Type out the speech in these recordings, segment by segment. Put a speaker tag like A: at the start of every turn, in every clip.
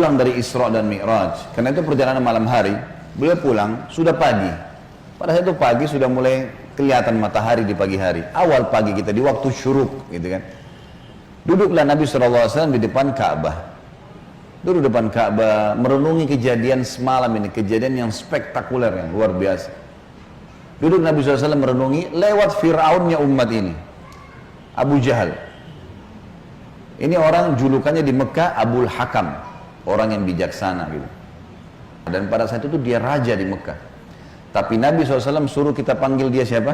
A: pulang dari Isra dan Mi'raj. Karena itu perjalanan malam hari, beliau pulang sudah pagi. Pada saat itu pagi sudah mulai kelihatan matahari di pagi hari. Awal pagi kita di waktu syuruk, gitu kan. Duduklah Nabi SAW di depan Ka'bah. Duduk depan Ka'bah, merenungi kejadian semalam ini, kejadian yang spektakuler, yang luar biasa. Duduk Nabi SAW merenungi lewat Fir'aunnya umat ini, Abu Jahal. Ini orang julukannya di Mekah Abul Hakam, orang yang bijaksana gitu. Dan pada saat itu dia raja di Mekah. Tapi Nabi SAW suruh kita panggil dia siapa?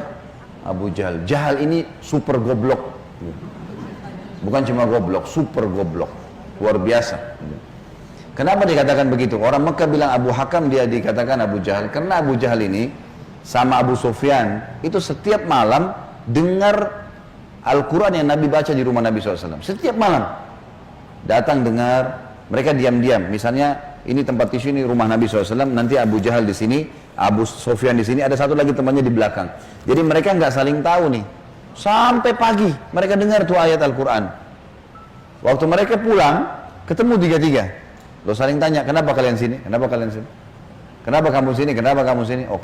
A: Abu Jahal. Jahal ini super goblok. Bukan cuma goblok, super goblok. Luar biasa. Kenapa dikatakan begitu? Orang Mekah bilang Abu Hakam, dia dikatakan Abu Jahal. Karena Abu Jahal ini sama Abu Sufyan itu setiap malam dengar Al-Quran yang Nabi baca di rumah Nabi SAW. Setiap malam datang dengar, mereka diam-diam. Misalnya ini tempat tisu, ini rumah Nabi SAW, nanti Abu Jahal di sini, Abu Sufyan di sini, ada satu lagi temannya di belakang. Jadi mereka nggak saling tahu nih. Sampai pagi mereka dengar tuh ayat Al-Quran. Waktu mereka pulang, ketemu tiga-tiga. Lo saling tanya, kenapa kalian sini? Kenapa kalian sini? Kenapa kamu sini? Kenapa kamu sini? Oh,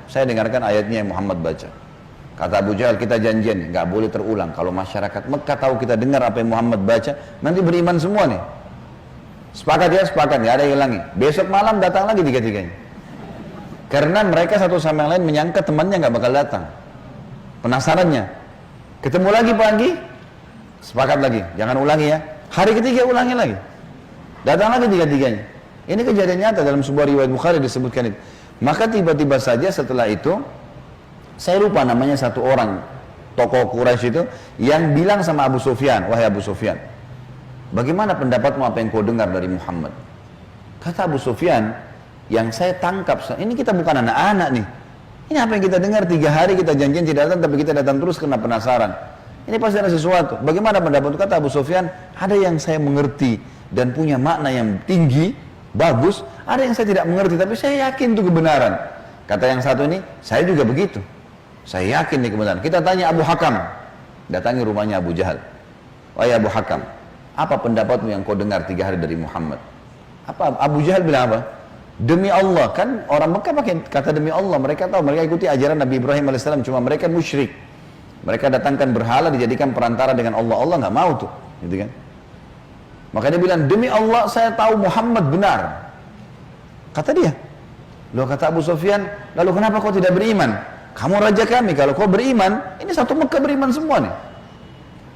A: saya dengarkan ayatnya yang Muhammad baca. Kata Abu Jahal, kita janjian, nggak boleh terulang. Kalau masyarakat Mekah tahu kita dengar apa yang Muhammad baca, nanti beriman semua nih. Sepakat ya, sepakat, nggak ada yang hilangi. Besok malam datang lagi tiga-tiganya. Karena mereka satu sama yang lain menyangka temannya nggak bakal datang. Penasarannya, ketemu lagi pagi, sepakat lagi, jangan ulangi ya. Hari ketiga ulangi lagi, datang lagi tiga-tiganya. Ini kejadian nyata dalam sebuah riwayat Bukhari disebutkan itu. Maka tiba-tiba saja setelah itu, saya lupa namanya satu orang tokoh Quraisy itu yang bilang sama Abu Sufyan, wahai Abu Sufyan, bagaimana pendapatmu apa yang kau dengar dari Muhammad? Kata Abu Sufyan, yang saya tangkap, ini kita bukan anak-anak nih. Ini apa yang kita dengar 3 hari kita janjian tidak datang, tapi kita datang terus karena penasaran. Ini pasti ada sesuatu. Bagaimana pendapat? Kata Abu Sufyan, ada yang saya mengerti dan punya makna yang tinggi, bagus. Ada yang saya tidak mengerti, tapi saya yakin itu kebenaran. Kata yang satu ini, saya juga begitu. Saya yakin ini kebenaran. Kita tanya Abu Hakam, datangi rumahnya Abu Jahal. Wahai Abu Hakam, apa pendapatmu yang kau dengar 3 hari dari Muhammad? Apa Abu Jahal bilang apa? Demi Allah, kan orang Mekah pakai kata demi Allah. Mereka tahu, mereka ikuti ajaran Nabi Ibrahim AS, cuma mereka musyrik. Mereka datangkan berhala, dijadikan perantara dengan Allah. Allah nggak mau tuh, gitu kan? Maka dia bilang, demi Allah saya tahu Muhammad benar. Kata dia. Loh, kata Abu Sufyan, lalu kenapa kau tidak beriman? Kamu raja kami, kalau kau beriman, ini satu Mekah beriman semua nih.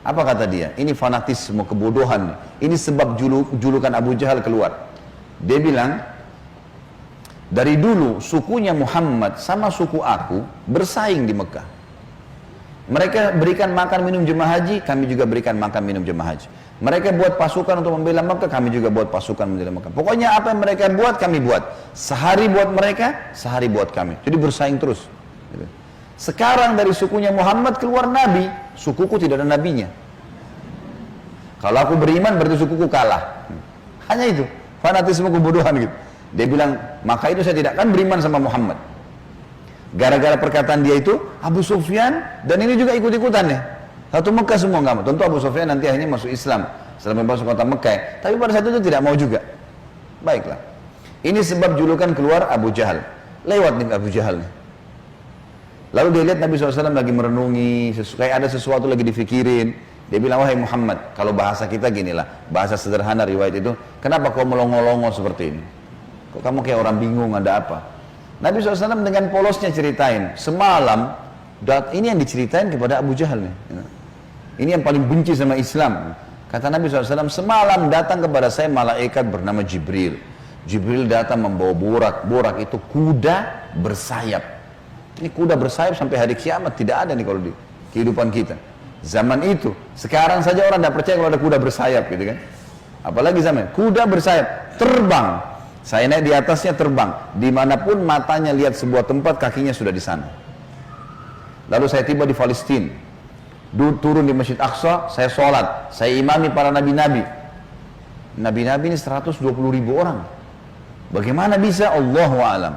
A: Apa kata dia? Ini fanatisme, kebodohan nih. Ini sebab julukan Abu Jahal keluar. Dia bilang, dari dulu sukunya Muhammad sama suku aku bersaing di Mekah. Mereka berikan makan minum jemaah haji, kami juga berikan makan minum jemaah haji. Mereka buat pasukan untuk membela Mekah, kami juga buat pasukan membela Mekah. Pokoknya apa yang mereka buat, kami buat. Sehari buat mereka, sehari buat kami. Jadi bersaing terus. Sekarang dari sukunya Muhammad keluar Nabi, sukuku tidak ada nabinya. Kalau aku beriman berarti sukuku kalah. Hanya itu, fanatisme kebodohan gitu. Dia bilang, maka itu saya tidak akan beriman sama Muhammad. Gara-gara perkataan dia itu, Abu Sufyan dan ini juga ikut-ikutan nih. Satu Mekah semua nggak mau. Tentu Abu Sufyan nanti akhirnya masuk Islam setelah masuk kota Mekah. Tapi pada saat itu tidak mau juga. Baiklah. Ini sebab julukan keluar Abu Jahal. Lewat nih Abu Jahal nih. Lalu dia lihat Nabi SAW lagi merenungi, kayak ada sesuatu lagi difikirin. Dia bilang, wahai Muhammad, kalau bahasa kita ginilah, bahasa sederhana riwayat itu, kenapa kau melongo-longo seperti ini? Kok kamu kayak orang bingung, ada apa? Nabi SAW dengan polosnya ceritain, semalam, ini yang diceritain kepada Abu Jahal nih. Ini yang paling benci sama Islam. Kata Nabi SAW, semalam datang kepada saya malaikat bernama Jibril. Jibril datang membawa borak. Borak itu kuda bersayap. Ini kuda bersayap sampai hari kiamat, tidak ada nih kalau di kehidupan kita. Zaman itu, sekarang saja orang tidak percaya kalau ada kuda bersayap gitu kan. Apalagi zaman, kuda bersayap, terbang. Saya naik di atasnya terbang, dimanapun matanya lihat sebuah tempat, kakinya sudah di sana. Lalu saya tiba di Palestina, turun di Masjid Aqsa, saya sholat, saya imami para nabi-nabi. Nabi-nabi ini 120.000 orang. Bagaimana bisa? Allahu a'lam.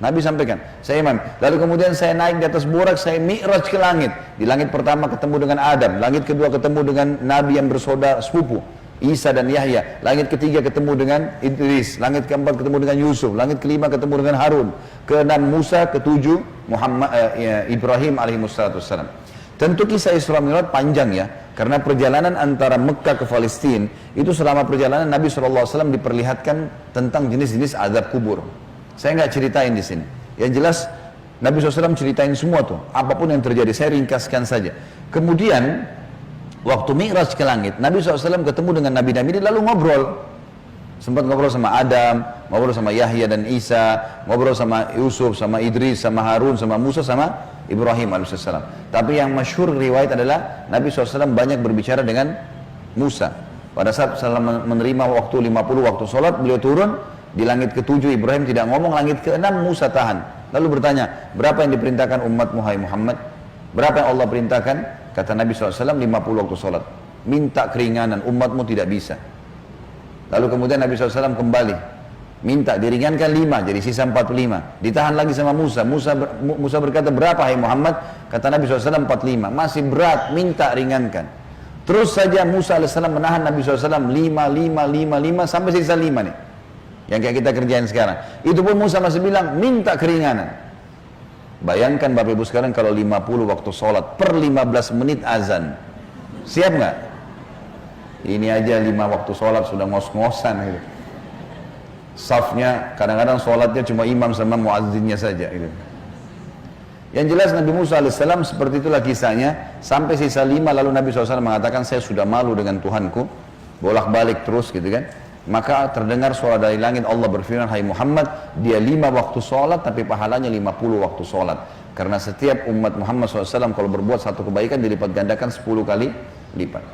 A: Nabi sampaikan, saya imam. Lalu kemudian saya naik di atas burak, saya mi'raj ke langit. Di langit pertama ketemu dengan Adam, langit kedua ketemu dengan Nabi yang bersaudara sepupu. Isa dan Yahya. Langit ketiga ketemu dengan Idris, langit keempat ketemu dengan Yusuf, langit kelima ketemu dengan Harun, keenam Musa, ketujuh Ibrahim alaihissalam. Tentu kisah Isra Mi'raj panjang ya, karena perjalanan antara Mekah ke Palestina itu selama perjalanan Nabi SAW diperlihatkan tentang jenis-jenis azab kubur. Saya nggak ceritain di sini. Yang jelas Nabi SAW ceritain semua tuh, apapun yang terjadi. Saya ringkaskan saja. Kemudian waktu Mi'raj ke langit, Nabi SAW ketemu dengan Nabi-Nabi lalu ngobrol. Sempat ngobrol sama Adam, ngobrol sama Yahya dan Isa, ngobrol sama Yusuf, sama Idris, sama Harun, sama Musa, sama Ibrahim alaihissalam. Tapi yang masyhur riwayat adalah Nabi SAW banyak berbicara dengan Musa. Pada saat setelah menerima waktu 50 waktu sholat, beliau turun di langit ke-7, Ibrahim tidak ngomong, langit ke-6 Musa tahan. Lalu bertanya, berapa yang diperintahkan umatmu hai Muhammad? Berapa yang Allah perintahkan? Kata Nabi SAW 50 waktu sholat. Minta keringanan, umatmu tidak bisa. Lalu kemudian Nabi SAW kembali, minta diringankan 5, jadi sisa 45. Ditahan lagi sama Musa. Musa berkata, berapa hai Muhammad? Kata Nabi SAW 45. Masih berat, minta ringankan. Terus saja Musa AS menahan Nabi SAW 5 sampai sisa 5 nih. Yang kayak kita kerjain sekarang. Itu pun Musa masih bilang, minta keringanan. Bayangkan Bapak Ibu sekalian kalau 50 waktu sholat per 15 menit azan. Siap nggak? Ini aja 5 waktu sholat sudah ngos-ngosan gitu. Safnya kadang-kadang sholatnya cuma imam sama muazzinnya saja gitu. Yang jelas Nabi Musa AS seperti itulah kisahnya. Sampai sisa 5 lalu Nabi SAW mengatakan, saya sudah malu dengan Tuhanku. Bolak-balik terus gitu kan. Maka terdengar suara dari langit, Allah berfirman, hai Muhammad, dia 5 waktu sholat tapi pahalanya 50 waktu sholat. Karena setiap umat Muhammad SAW kalau berbuat satu kebaikan dilipat gandakan 10 kali lipat.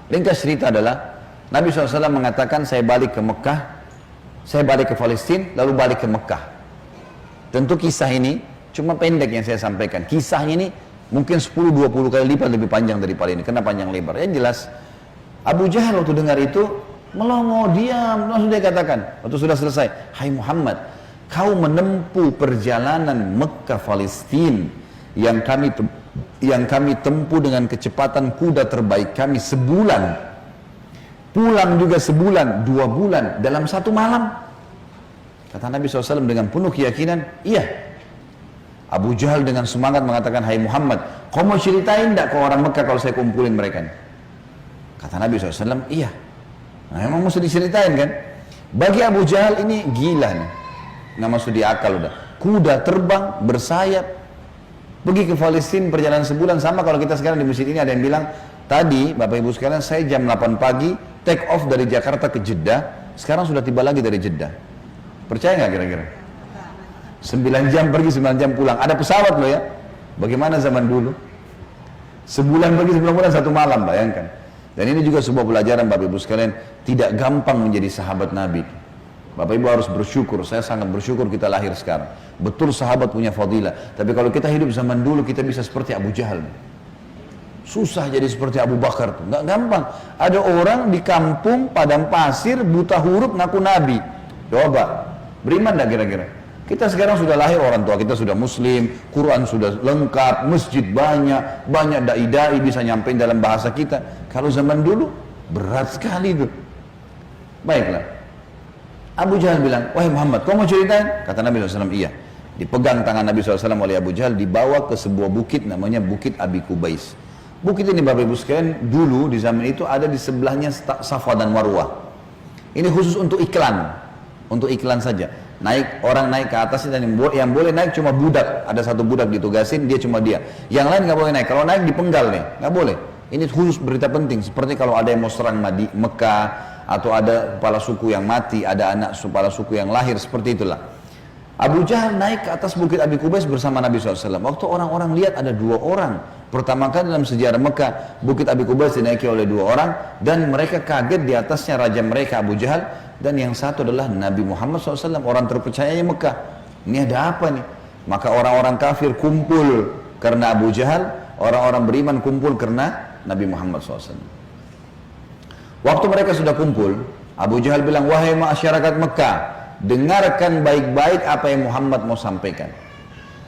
A: Ringkas cerita adalah Nabi SAW mengatakan, saya balik ke Mekah, saya balik ke Palestina, lalu balik ke Mekah. Tentu kisah ini cuma pendek yang saya sampaikan. Kisahnya ini mungkin 10-20 kali lipat lebih panjang daripada ini, karena panjang lebar. Yang jelas Abu Jahal waktu dengar itu melongo, diam, langsung dia katakan waktu sudah selesai, hai Muhammad, kau menempuh perjalanan Mekah Palestina yang kami tempuh dengan kecepatan kuda terbaik kami sebulan, pulang juga sebulan, 2 bulan dalam 1 malam. Kata Nabi SAW dengan penuh keyakinan, iya. Abu Jahal dengan semangat mengatakan, hai Muhammad, kau mau ceritain tidak ke orang Mekah kalau saya kumpulin mereka? Kata Nabi SAW, iya. Nah emang mesti diceritain kan? Bagi Abu Jahal ini gila nih, nggak masuk di akal udah. Kuda terbang, bersayap, pergi ke Palestina perjalanan sebulan. Sama kalau kita sekarang di masjid ini ada yang bilang, tadi Bapak Ibu sekalian saya jam 8 pagi take off dari Jakarta ke Jeddah, sekarang sudah tiba lagi dari Jeddah. Percaya nggak kira-kira? 9 jam pergi, 9 jam pulang. Ada pesawat loh ya. Bagaimana zaman dulu? Sebulan pergi, 9 bulan, 1 malam, bayangkan. Dan ini juga sebuah pelajaran Bapak Ibu sekalian, tidak gampang menjadi sahabat Nabi. Bapak Ibu harus bersyukur, saya sangat bersyukur kita lahir sekarang. Betul sahabat punya fadilah, tapi kalau kita hidup zaman dulu kita bisa seperti Abu Jahal. Susah jadi seperti Abu Bakar tuh, nggak gampang. Ada orang di kampung padang pasir buta huruf ngaku Nabi. Coba, beriman nggak kira-kira? Kita sekarang sudah lahir, orang tua kita sudah muslim, Quran sudah lengkap, masjid banyak, banyak dai-dai bisa nyampein dalam bahasa kita. Kalau zaman dulu, berat sekali itu. Baiklah. Abu Jahal bilang, wahai Muhammad, kau mau ceritain? Kata Nabi SAW, iya. Dipegang tangan Nabi SAW oleh Abu Jahal, dibawa ke sebuah bukit, namanya Bukit Abi Kubais. Bukit ini Bapak Ibu sekalian, dulu di zaman itu ada di sebelahnya Safa dan Marwah. Ini khusus untuk iklan saja. Orang naik ke atasnya, dan yang boleh naik cuma budak. Ada satu budak ditugasin, dia cuma dia. Yang lain nggak boleh naik. Kalau naik dipenggal nih, nggak boleh. Ini khusus berita penting. Seperti kalau ada yang mau serang Mekah, atau ada kepala suku yang mati, ada anak kepala suku yang lahir, seperti itulah. Abu Jahal naik ke atas Bukit Abi Kubais bersama Nabi SAW. Waktu orang-orang lihat ada 2 orang. Pertama kali dalam sejarah Mekah, Bukit Abi Kubais dinaiki oleh 2 orang, dan mereka kaget di atasnya raja mereka Abu Jahal, dan yang satu adalah Nabi Muhammad SAW, orang terpercayanya Mekah. Ini ada apa nih? Maka orang-orang kafir kumpul karena Abu Jahal, orang-orang beriman kumpul karena Nabi Muhammad SAW. Waktu mereka sudah kumpul, Abu Jahal bilang, wahai masyarakat Mekah, dengarkan baik-baik apa yang Muhammad mau sampaikan.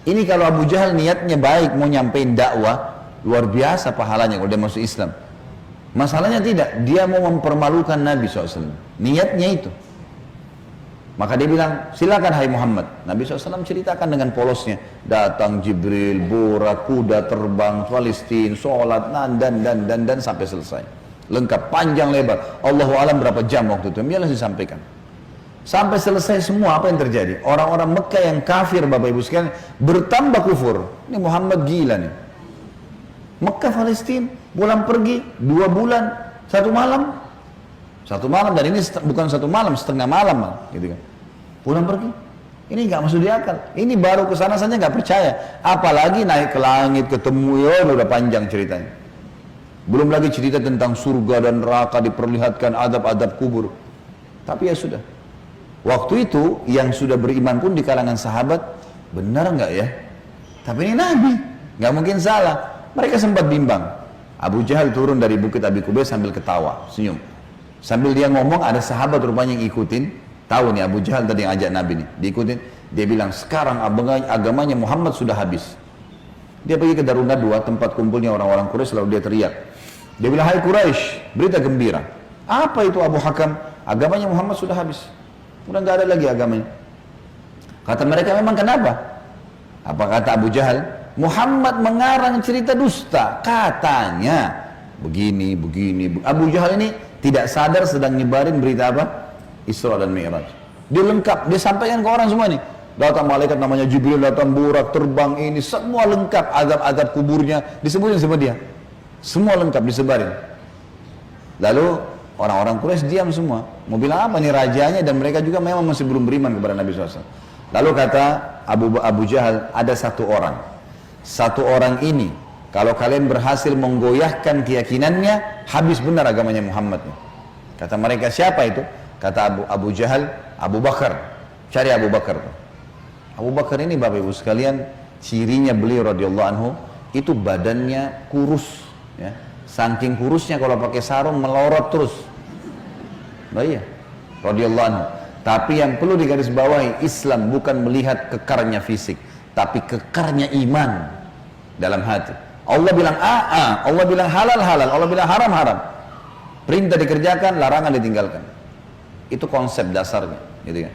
A: Ini kalau Abu Jahal niatnya baik, mau nyampein dakwah, luar biasa pahalanya kalau dia masuk Islam. Masalahnya tidak, dia mau mempermalukan Nabi SAW. Niatnya itu. Maka dia bilang, silakan hai Muhammad. Nabi SAW ceritakan dengan polosnya. Datang Jibril, borak, kuda terbang, Palestina, sholat, dan sampai selesai. Lengkap, panjang lebar. Allahu alam berapa jam waktu itu. Biarlah disampaikan. Sampai selesai semua, apa yang terjadi? Orang-orang Mekah yang kafir, Bapak Ibu sekalian, bertambah kufur. Ini Muhammad gila nih. Mekah, Palestina, pulang pergi 2 bulan, 1 malam. 1 malam, dan ini bukan 1 malam, setengah malam, gitu kan. Pulang pergi. Ini nggak masuk di akal. Ini baru kesana saja nggak percaya. Apalagi naik ke langit, ketemu, ya udah panjang ceritanya. Belum lagi cerita tentang surga dan neraka, diperlihatkan adab-adab kubur. Tapi ya sudah. Waktu itu yang sudah beriman pun di kalangan sahabat, benar nggak ya? Tapi ini Nabi, nggak mungkin salah. Mereka sempat bimbang. Abu Jahal turun dari bukit Abi Kubais sambil ketawa, senyum. Sambil dia ngomong, ada sahabat rupanya yang ikutin. Tahu nih Abu Jahal tadi yang ajak Nabi nih, diikutin. Dia bilang, sekarang agamanya Muhammad sudah habis. Dia pergi ke Darun Nadwa, tempat kumpulnya orang-orang Quraisy, lalu dia teriak. Dia bilang, hai Quraisy, berita gembira. Apa itu Abu Hakam? Agamanya Muhammad sudah habis. Udah nggak ada lagi agamanya. Kata mereka, memang kenapa? Apa kata Abu Jahal? Muhammad mengarang cerita dusta. Katanya begini. Abu Jahal ini tidak sadar sedang nyebarin berita apa? Isra dan Mi'raj. Dia lengkap, dia sampaikan ke orang semua nih. Datang malaikat namanya Jibril, datang burak, terbang ini, semua lengkap. Azab-azab kuburnya disebutin sama dia. Semua lengkap disebarin. Lalu orang-orang Quraisy diam semua. Mau bilang apa nih rajanya, dan mereka juga memang masih belum beriman kepada Nabi SAW. Lalu kata Abu Jahal, ada 1 orang. 1 orang ini, kalau kalian berhasil menggoyahkan keyakinannya, habis benar agamanya Muhammad. Kata mereka, siapa itu? Kata Abu Jahal, Abu Bakar. Cari Abu Bakar. Abu Bakar ini Bapak Ibu sekalian, cirinya beliau radhiyallahu anhu, itu badannya kurus. Ya. Saking kurusnya kalau pakai sarung melorot terus. Nah iya, radhiyallahu anhu. Tapi yang perlu digarisbawahi, Islam bukan melihat kekarnya fisik, tapi kekarnya iman dalam hati. Allah bilang Allah bilang halal, Allah bilang haram. Perintah dikerjakan, larangan ditinggalkan. Itu konsep dasarnya, gitu kan.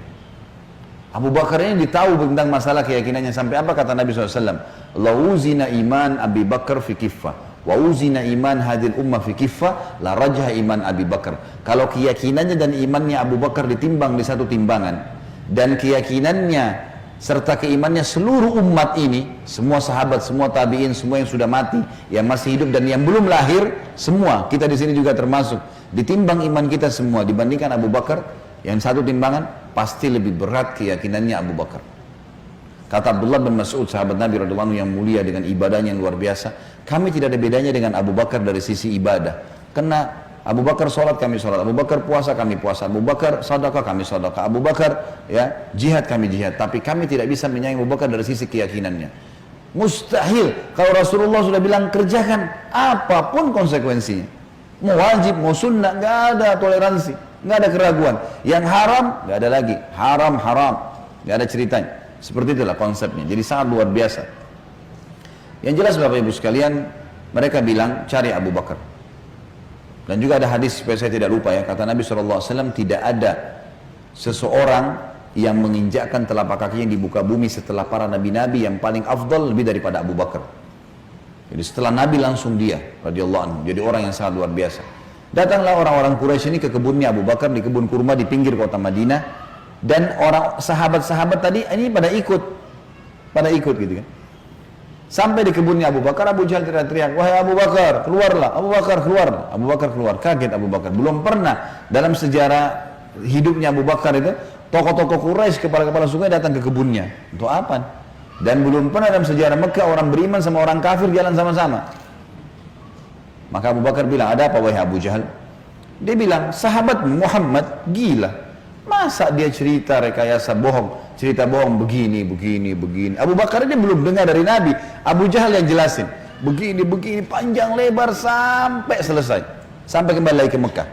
A: Abu Bakar ini ditahu tentang masalah keyakinannya sampai apa kata Nabi SAW. La uzina iman Abi Bakar fi kiffah, wa uzina iman hadil ummah fi kiffah, la rajah iman Abi Bakar. Kalau keyakinannya dan imannya Abu Bakar ditimbang di satu timbangan, dan keyakinannya serta keimannya seluruh umat ini, semua sahabat, semua tabi'in, semua yang sudah mati, yang masih hidup dan yang belum lahir, semua kita di sini juga termasuk. Ditimbang iman kita semua dibandingkan Abu Bakar, yang satu timbangan pasti lebih berat keyakinannya Abu Bakar. Kata Abdullah bin Mas'ud, sahabat Nabi radhiyallahu anhu yang mulia dengan ibadahnya yang luar biasa, kami tidak ada bedanya dengan Abu Bakar dari sisi ibadah. Karena Abu Bakar sholat, kami sholat. Abu Bakar puasa, kami puasa. Abu Bakar sedekah, kami sedekah. Abu Bakar ya jihad, kami jihad. Tapi kami tidak bisa menyayangi Abu Bakar dari sisi keyakinannya. Mustahil. Kalau Rasulullah sudah bilang kerjakan apapun konsekuensinya. Mau wajib, mau sunnah, nggak ada toleransi, nggak ada keraguan. Yang haram, nggak ada lagi. Haram, nggak ada ceritanya. Seperti itulah konsepnya. Jadi sangat luar biasa. Yang jelas Bapak Ibu sekalian, mereka bilang cari Abu Bakar. Dan juga ada hadis supaya saya tidak lupa ya, kata Nabi SAW, tidak ada seseorang yang menginjakkan telapak kakinya di muka bumi setelah para nabi-nabi yang paling afdal lebih daripada Abu Bakar. Jadi setelah Nabi langsung dia radhiyallahu anhu, jadi orang yang sangat luar biasa. Datanglah orang-orang Quraisy ini ke kebunnya Abu Bakar, di kebun kurma di pinggir kota Madinah, dan orang sahabat-sahabat tadi ini pada ikut gitu kan. Sampai di kebunnya Abu Bakar, Abu Jahal teriak-teriak, wahai Abu Bakar, keluarlah. Abu Bakar keluar. Abu Bakar keluar. Kaget Abu Bakar. Belum pernah dalam sejarah hidupnya Abu Bakar itu tokoh-tokoh Quraisy, kepala-kepala suku datang ke kebunnya. Untuk apa? Dan belum pernah dalam sejarah Mekah orang beriman sama orang kafir jalan sama-sama. Maka Abu Bakar bilang, ada apa wahai Abu Jahal? Dia bilang, sahabat Muhammad gila. Masa dia cerita rekayasa bohong, cerita bohong begini. Abu Bakar ini belum dengar dari Nabi. Abu Jahal yang jelasin. Begini, panjang lebar sampai selesai. Sampai kembali lagi ke Mekah.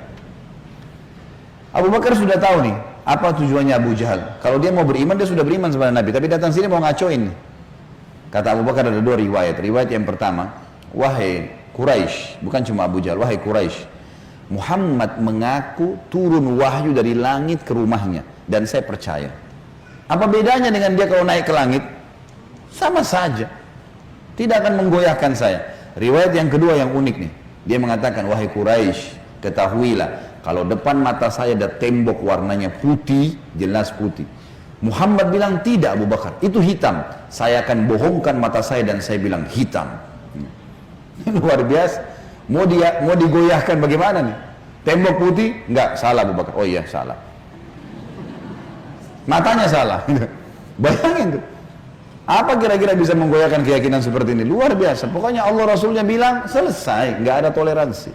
A: Abu Bakar sudah tahu nih, apa tujuannya Abu Jahal. Kalau dia mau beriman, dia sudah beriman sama Nabi. Tapi datang sini mau ngacoin. Kata Abu Bakar ada 2 riwayat. Riwayat yang pertama, wahai Quraisy, bukan cuma Abu Jahal, wahai Quraisy, Muhammad mengaku turun wahyu dari langit ke rumahnya dan saya percaya. Apa bedanya dengan dia kalau naik ke langit? Sama saja, tidak akan menggoyahkan saya. Riwayat yang kedua yang unik nih, dia mengatakan, wahai Quraisy, ketahuilah kalau depan mata saya ada tembok warnanya putih, jelas putih. Muhammad bilang tidak Abu Bakar, itu hitam. Saya akan bohongkan mata saya dan saya bilang hitam. Luar biasa. Mau digoyahkan bagaimana nih? Tembok putih? Enggak, salah Abu Bakar. Oh iya, salah. Matanya salah. Bayangin tuh. Apa kira-kira bisa menggoyahkan keyakinan seperti ini? Luar biasa. Pokoknya Allah Rasulnya bilang selesai, nggak ada toleransi.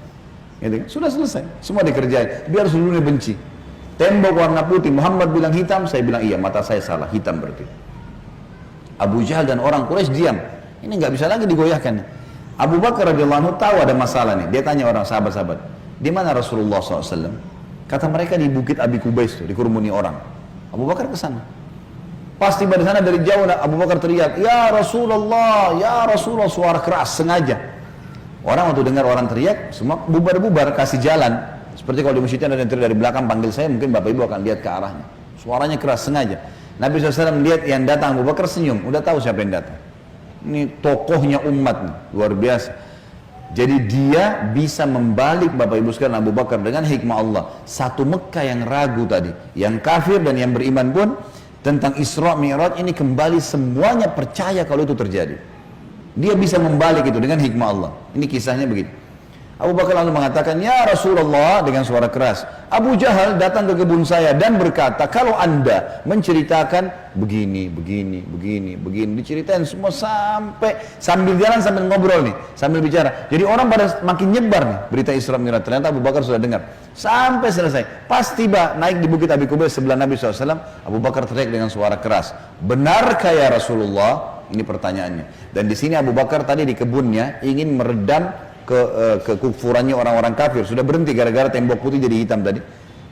A: Gitu kan? Sudah selesai, semua dikerjain. Biar seluruhnya benci. Tembok warna putih, Muhammad bilang hitam, saya bilang iya, mata saya salah, hitam berarti. Abu Jahal dan orang Quraisy diam. Ini nggak bisa lagi digoyahkan. Abu Bakar radhiyallahu anhu tahu ada masalah nih. Dia tanya orang sahabat-sahabat, di mana Rasulullah SAW? Kata mereka di Bukit Abi Kubais tuh, dikerumuni orang. Abu Bakar ke sana. Pas tiba di sana dari jauh, Abu Bakar teriak, ya Rasulullah, suara keras sengaja. Orang waktu dengar orang teriak, semua bubar-bubar kasih jalan. Seperti kalau di masjid ada yang teriak dari belakang panggil saya, mungkin bapak ibu akan lihat ke arahnya. Suaranya keras sengaja. Nabi SAW lihat yang datang, Abu Bakar senyum, udah tahu siapa yang datang. Ini tokohnya umat nih, luar biasa. Jadi dia bisa membalik bapak ibu sekalian Abu Bakar dengan hikmah Allah. Satu Mekah yang ragu tadi, yang kafir dan yang beriman pun tentang Isra Mi'raj ini kembali semuanya percaya kalau itu terjadi. Dia bisa membalik itu dengan hikmah Allah. Ini kisahnya begitu. Abu Bakar lalu mengatakan, ya Rasulullah, dengan suara keras, Abu Jahal datang ke kebun saya dan berkata, kalau anda menceritakan begini, diceritain semua sambil jalan sambil ngobrol nih, sambil bicara. Jadi orang pada makin nyebar nih berita Isra Mi'raj. Ternyata Abu Bakar sudah dengar sampai selesai. Pas tiba naik di Bukit Abi Kubais sebelah Nabi SAW, Abu Bakar teriak dengan suara keras, benarkah ya Rasulullah? Ini pertanyaannya. Dan di sini Abu Bakar tadi di kebunnya ingin meredam kekufurannya orang-orang kafir, sudah berhenti gara-gara tembok putih jadi hitam tadi.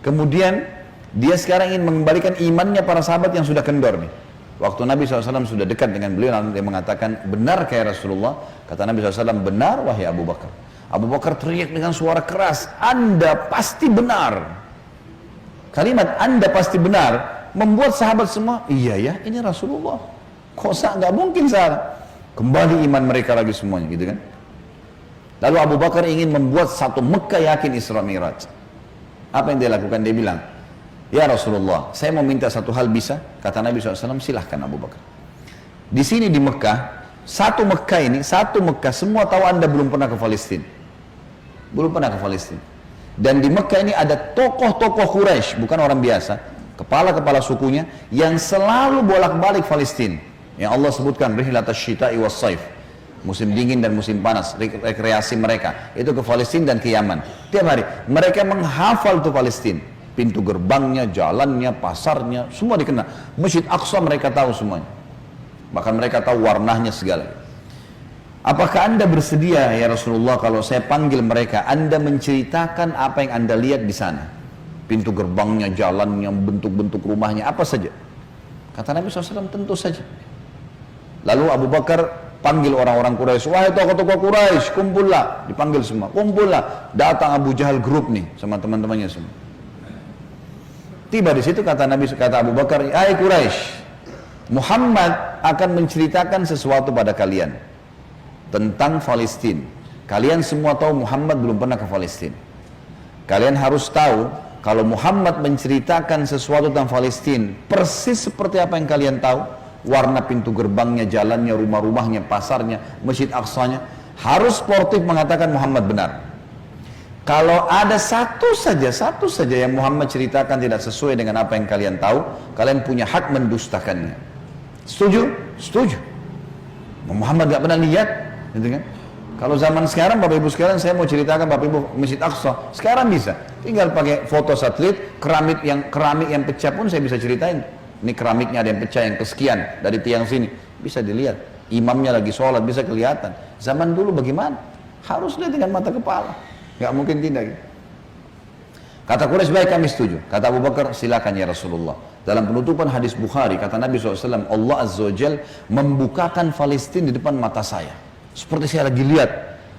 A: Kemudian dia sekarang ingin mengembalikan imannya para sahabat yang sudah kendor nih. Waktu Nabi SAW sudah dekat dengan beliau, lalu dia mengatakan, benar kayak Rasulullah? Kata Nabi SAW, benar wahai Abu Bakar. Abu Bakar teriak dengan suara keras, anda pasti benar. Kalimat anda pasti benar membuat sahabat semua, iya ya, ini Rasulullah, kok nggak mungkin salah. Kembali iman mereka lagi semuanya, gitu kan. Lalu Abu Bakar ingin membuat satu Mekah yakin Isra Mi'raj. Apa yang dia lakukan? Dia bilang, ya Rasulullah, saya mau minta satu hal, bisa? Kata Nabi SAW, silahkan Abu Bakar. Di sini di Mekah, satu Mekah, semua tahu anda belum pernah ke Palestina. Belum pernah ke Palestina. Dan di Mekah ini ada tokoh-tokoh Quraisy, bukan orang biasa, kepala-kepala sukunya, yang selalu bolak-balik Palestina. Yang Allah sebutkan, Rihlatas Syita'i was Saif. Musim dingin dan musim panas, rekreasi mereka itu ke Palestina dan ke Yaman. Tiap hari mereka menghafal tuh Palestina, pintu gerbangnya, jalannya, pasarnya, semua dikenal. Masjid Aqsa mereka tahu semuanya, bahkan mereka tahu warnanya segala. Apakah anda bersedia ya Rasulullah kalau saya panggil mereka, anda menceritakan apa yang anda lihat di sana, pintu gerbangnya, jalannya, bentuk-bentuk rumahnya, apa saja? Kata Nabi SAW, tentu saja. Lalu Abu Bakar panggil orang-orang Quraisy, wahai tokoh-tokoh Quraisy, kumpullah, dipanggil semua, kumpullah. Datang Abu Jahal grup nih sama teman-temannya semua. Tiba di situ kata Abu Bakar, hai Quraisy, Muhammad akan menceritakan sesuatu pada kalian tentang Palestina. Kalian semua tahu Muhammad belum pernah ke Palestina. Kalian harus tahu kalau Muhammad menceritakan sesuatu tentang Palestina persis seperti apa yang kalian tahu. Warna pintu gerbangnya, jalannya, rumah-rumahnya, pasarnya, Masjid Aqsanya, harus sportif mengatakan Muhammad benar. Kalau ada satu saja yang Muhammad ceritakan tidak sesuai dengan apa yang kalian tahu, kalian punya hak mendustakannya. Setuju? Setuju. Muhammad gak pernah lihat, gitu kan? Kalau zaman sekarang, Bapak Ibu sekalian, saya mau ceritakan Bapak Ibu Masjid Aqsa, sekarang bisa. Tinggal pakai foto satelit, keramik yang pecah pun saya bisa ceritain. Ini keramiknya ada yang pecah, yang kesekian dari tiang sini, bisa dilihat. Imamnya lagi sholat, bisa kelihatan. Zaman dulu bagaimana? Harus lihat dengan mata kepala, nggak mungkin tidak. Kata Quraisy, baik kami setuju. Kata Abu Bakar, silakan ya Rasulullah. Dalam penutupan hadis Bukhari, kata Nabi SAW, Allah Azza wa Jal membukakan Palestina di depan mata saya. Seperti saya lagi lihat.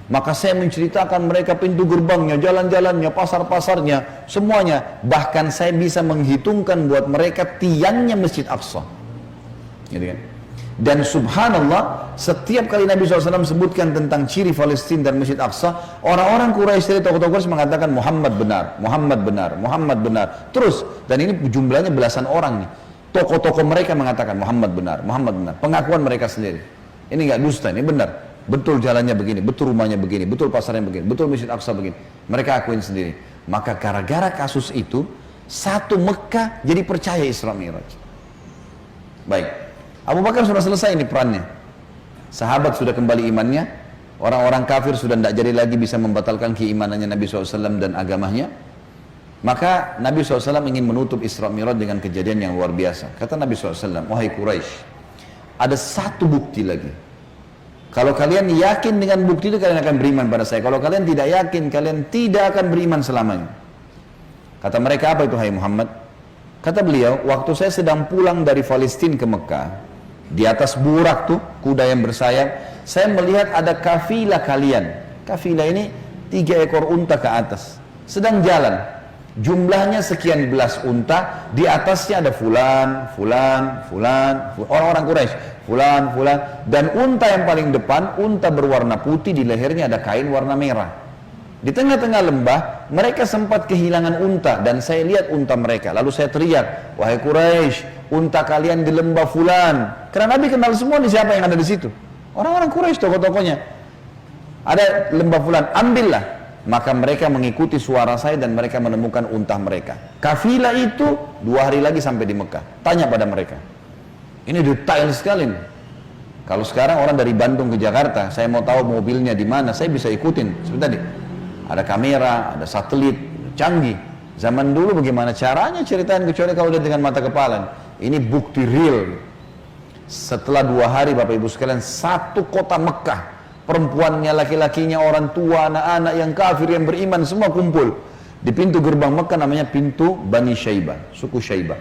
A: Maka saya menceritakan mereka pintu gerbangnya, jalan-jalannya, pasar-pasarnya, semuanya. Bahkan saya bisa menghitungkan buat mereka tiangnya Masjid Aqsa. Gitu kan? Dan subhanallah, setiap kali Nabi SAW sebutkan tentang ciri Palestina dan Masjid Aqsa, orang-orang Quraisy, tokoh-tokoh Quraisy mengatakan Muhammad benar, Muhammad benar, Muhammad benar. Terus, dan ini jumlahnya belasan orang nih. Tokoh-tokoh mereka mengatakan Muhammad benar, Muhammad benar. Pengakuan mereka sendiri. Ini nggak dusta, ini benar. Betul jalannya begini, betul rumahnya begini, betul pasarnya begini, betul Masjid Aqsa begini. Mereka akuin sendiri. Maka gara-gara kasus itu, satu Mekah jadi percaya Isra Mi'raj. Baik, Abu Bakar sudah selesai ini perannya. Sahabat sudah kembali imannya, orang-orang kafir sudah tidak jadi lagi bisa membatalkan keimanannya Nabi SAW dan agamanya. Maka Nabi SAW ingin menutup Isra Mi'raj dengan kejadian yang luar biasa. Kata Nabi SAW, wahai Quraisy, ada satu bukti lagi. Kalau kalian yakin dengan bukti itu, kalian akan beriman pada saya. Kalau kalian tidak yakin, kalian tidak akan beriman selamanya. Kata mereka, apa itu hai Muhammad? Kata beliau, waktu saya sedang pulang dari Palestina ke Mekah, di atas burak tuh, kuda yang bersayap, saya melihat ada kafilah kalian. Kafilah ini 3 ekor unta ke atas, sedang jalan. Jumlahnya sekian belas unta, di atasnya ada fulan, orang-orang Quraisy, fulan, dan unta yang paling depan, unta berwarna putih, di lehernya ada kain warna merah. Di tengah-tengah lembah, mereka sempat kehilangan unta, dan saya lihat unta mereka. Lalu saya teriak, wahai Quraisy, unta kalian di lembah fulan. Karena Nabi kenal semua nih siapa yang ada di situ. Orang-orang Quraisy, tokoh-tokohnya. Ada lembah fulan, ambillah. Maka mereka mengikuti suara saya dan mereka menemukan unta mereka. Kafilah itu 2 hari lagi sampai di Mekah. Tanya pada mereka. Ini detail sekali nih. Kalau sekarang orang dari Bandung ke Jakarta, saya mau tahu mobilnya di mana, saya bisa ikutin. Seperti tadi, ada kamera, ada satelit, canggih. Zaman dulu bagaimana caranya ceritain, kecuali kalau lihat dengan mata kepala. Ini bukti real. Setelah 2 hari Bapak Ibu sekalian, satu kota Mekah, perempuannya, laki-lakinya, orang tua, anak-anak yang kafir, yang beriman, semua kumpul di pintu gerbang Mekah, namanya pintu Bani Syaibah, suku Syaibah.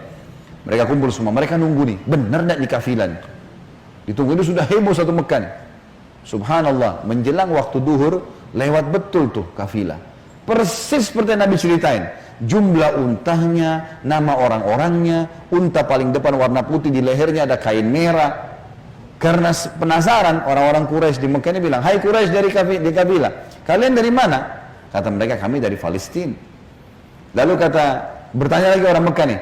A: Mereka kumpul semua, mereka nunggu nih, benar tidak di kafilah? Ditunggu, itu sudah heboh satu Mekah nih. Subhanallah, menjelang waktu duhur, lewat betul tuh kafilah. Persis seperti yang Nabi ceritain. Jumlah untanya, nama orang-orangnya, unta paling depan warna putih, di lehernya ada kain merah. Karena penasaran, orang-orang Quraisy di Mekah ini bilang, hai Quraisy dari kafilah, kalian dari mana? Kata mereka, kami dari Palestina. Lalu bertanya lagi orang Mekah nih,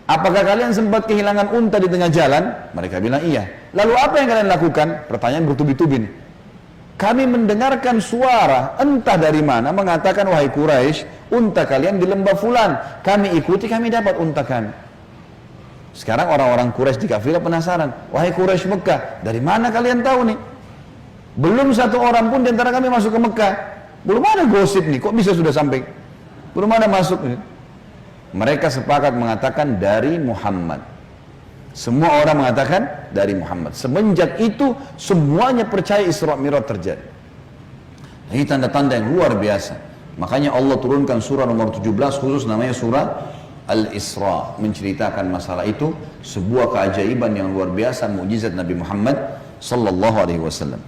A: apakah kalian sempat kehilangan unta di tengah jalan? Mereka bilang iya. Lalu apa yang kalian lakukan? Pertanyaan bertubi-tubi nih. Kami mendengarkan suara entah dari mana mengatakan, wahai Quraisy, unta kalian di lembah fulan. Kami ikuti, kami dapat unta kami. Sekarang orang-orang Quraisy di kafilah penasaran, wahai Quraisy Mekah, dari mana kalian tahu nih? Belum satu orang pun di antara kami masuk ke Mekah. Belum ada gosip nih, kok bisa sudah sampai? Belum ada masuk nih. Mereka sepakat mengatakan dari Muhammad. Semua orang mengatakan dari Muhammad. Semenjak itu semuanya percaya Isra Mi'raj terjadi. Ini tanda-tanda yang luar biasa. Makanya Allah turunkan surah nomor 17 khusus namanya surah Al-Isra, menceritakan masalah itu, sebuah keajaiban yang luar biasa, mukjizat Nabi Muhammad sallallahu alaihi wasallam.